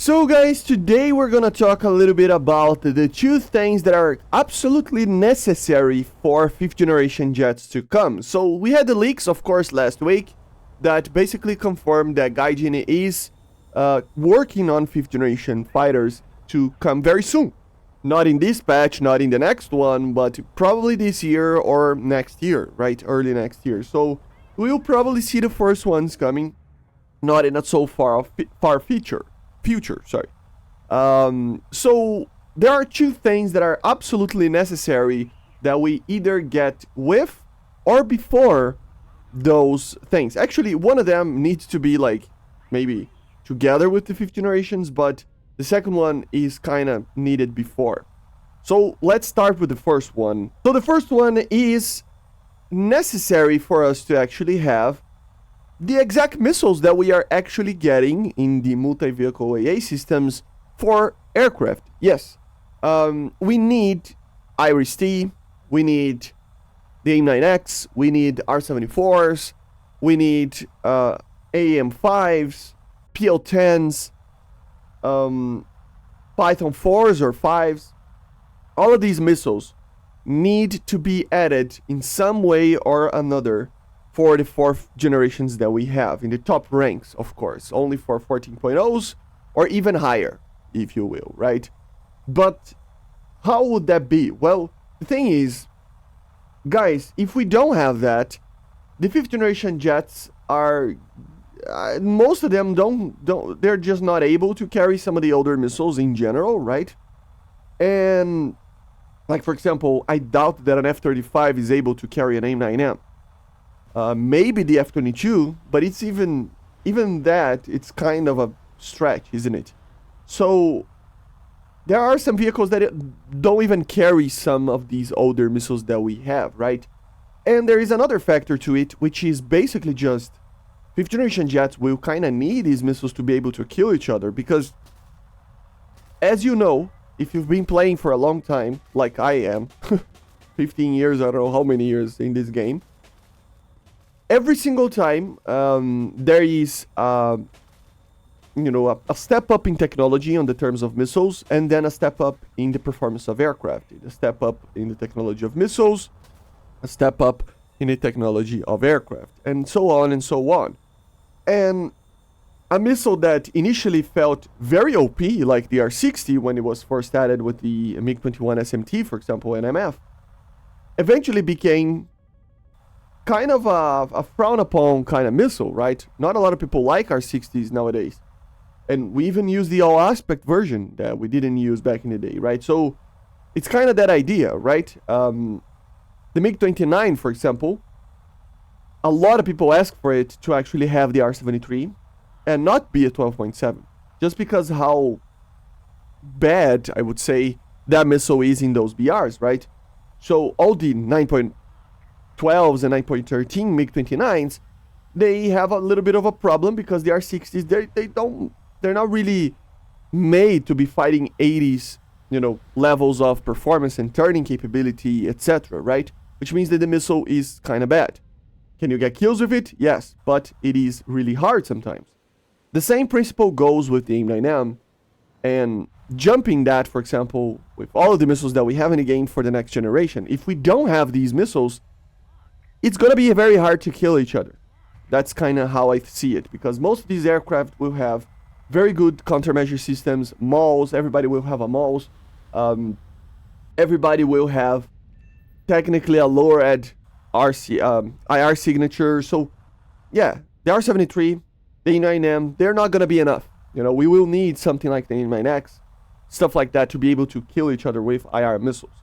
So guys, today we're gonna talk a little bit about the two things that are absolutely necessary for 5th generation jets to come. So we had the leaks, of course, last week that basically confirmed that GENS is working on 5th generation fighters to come very soon. Not in this patch, not in the next one, but probably this year or next year, right? Early next year. So we'll probably see the first ones coming, not in a so far future. So there are two things that are absolutely necessary that we either get with or before those things. Actually, one of them needs to be like maybe together with the 5th generations, but the second one is kind of needed before. So let's start with the first one. So the first one is necessary for us to actually have the exact missiles that we are actually getting in the multi-vehicle AA systems for aircraft. Yes, we need IRIS-T, we need the AIM-9X, we need R-74s, we need AM-5s, PL-10s, Python 4s or 5s. All of these missiles need to be added in some way or another for the 4th generations that we have, in the top ranks, of course, only for 14.0s or even higher, if you will, right? But how would that be? Well, the thing is, guys, if we don't have that, the 5th generation jets are, most of them they're just not able to carry some of the older missiles in general, right? And, like, for example, I doubt that an F-35 is able to carry an AIM-9M. Maybe the F-22, but it's even that, it's kind of a stretch, isn't it? So there are some vehicles that don't even carry some of these older missiles that we have, right? And there is another factor to it, which is basically just 5th generation jets will kind of need these missiles to be able to kill each other, because as you know, if you've been playing for a long time, like I am, 15 years, I don't know how many years in this game, every single time there is a step up in technology on the terms of missiles, and then a step up in the performance of aircraft, a step up in the technology of missiles, a step up in the technology of aircraft, and so on and so on. And a missile that initially felt very OP, like the R-60 when it was first added with the MiG-21 SMT, for example, NMF, eventually became kind of a frown upon kind of missile, right? Not a lot of people like R-60s nowadays. And we even use the all aspect version that we didn't use back in the day, right? So it's kind of that idea, right? The MiG-29, for example, a lot of people ask for it to actually have the R-73 and not be a 12.7, just because how bad, I would say, that missile is in those BRs, right? So all the 9.12s and 9.13 MiG-29s, they have a little bit of a problem because the R-60s, they're not really made to be fighting 80s, levels of performance and turning capability, etc., right? Which means that the missile is kind of bad. Can you get kills with it? Yes, but it is really hard sometimes. The same principle goes with the AIM-9M, and jumping that, for example, with all of the missiles that we have in the game for the next generation. If we don't have these missiles, it's going to be very hard to kill each other. That's kind of how I see it, because most of these aircraft will have very good countermeasure systems, MAWs, everybody will have a MAWs, everybody will have technically a lower-ed IR signature. So yeah, the R-73, the AIM-9M, they're not going to be enough. We will need something like the AIM-9X, stuff like that, to be able to kill each other with IR missiles.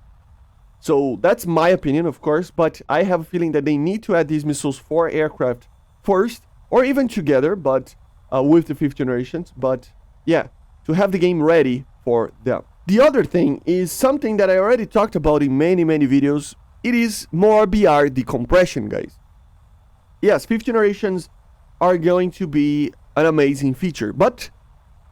So that's my opinion, of course, but I have a feeling that they need to add these missiles for aircraft first, or even together, but with the 5th generations. But yeah, to have the game ready for them. The other thing is something that I already talked about in many videos. It is more BR decompression, guys. Yes, 5th generations are going to be an amazing feature, but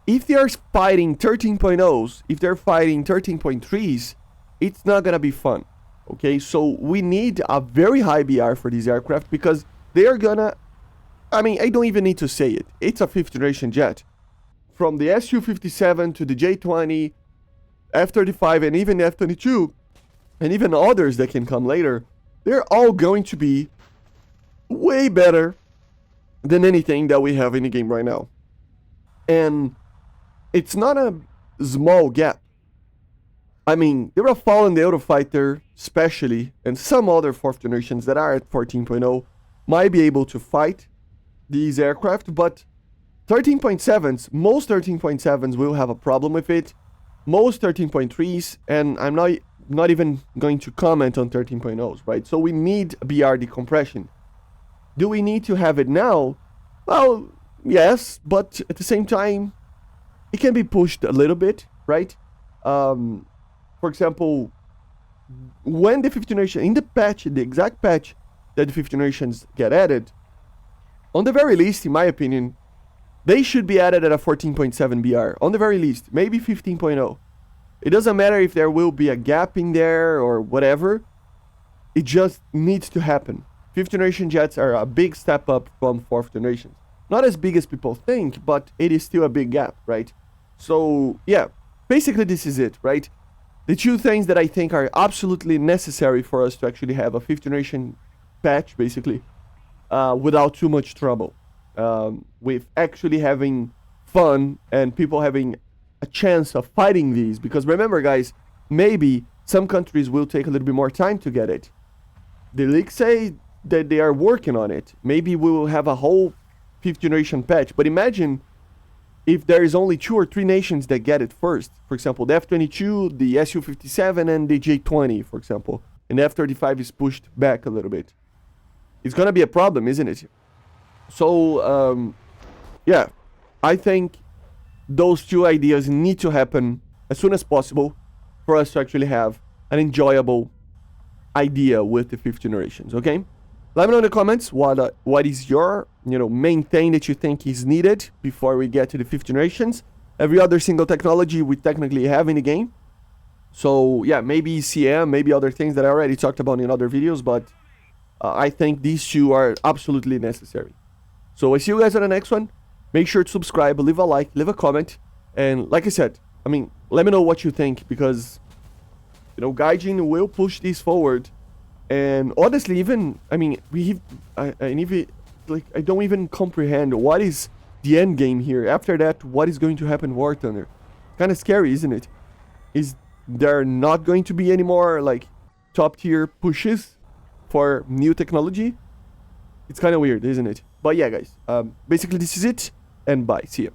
if they are fighting 13.0s, if they're fighting 13.3s, it's not gonna be fun. Okay, so we need a very high BR for these aircraft, because they are gonna, I don't even need to say it, it's a 5th generation jet. from the Su-57 to the J-20, F-35, and even F-22, and even others that can come later, they're all going to be way better than anything that we have in the game right now. And it's not a small gap. I mean, the Rafale and the Eurofighter, especially, and some other fourth generations that are at 14.0, might be able to fight these aircraft, but 13.7s, most 13.7s will have a problem with it. Most 13.3s, and I'm not even going to comment on 13.0s, right? So we need BR decompression. Do we need to have it now? Well, yes, but at the same time, it can be pushed a little bit, right? For example, when the 5th generation, in the patch, the exact patch that the 5th generations get added, on the very least, in my opinion, they should be added at a 14.7 BR. On the very least, maybe 15.0. It doesn't matter if there will be a gap in there or whatever. It just needs to happen. 5th generation jets are a big step up from 4th generation. Not as big as people think, but it is still a big gap, right? So, yeah, basically this is it, right? The two things that I think are absolutely necessary for us to actually have a 5th generation patch, basically, without too much trouble. With actually having fun and people having a chance of fighting these. Because remember, guys, maybe some countries will take a little bit more time to get it. The leaks say that they are working on it. Maybe we will have a whole 5th generation patch. But imagine if there is only 2 or 3 nations that get it first. For example, the F-22, the Su-57, and the J-20, for example. And the F-35 is pushed back a little bit. It's going to be a problem, isn't it? So, yeah, I think those two ideas need to happen as soon as possible for us to actually have an enjoyable idea with the 5th generations, okay? Let me know in the comments what is your, main thing that you think is needed before we get to the 5th generations. Every other single technology we technically have in the game. So, yeah, maybe ECM, maybe other things that I already talked about in other videos, but I think these two are absolutely necessary. So I see you guys on the next one. Make sure to subscribe, leave a like, leave a comment. And like I said, let me know what you think, because, Gaijin will push this forward. And honestly, even, I don't even comprehend what is the end game here. After that, what is going to happen War Thunder? Kind of scary, isn't it? Is there not going to be any more, top tier pushes for new technology? It's kind of weird, isn't it? But yeah, guys, basically this is it, and bye. See ya.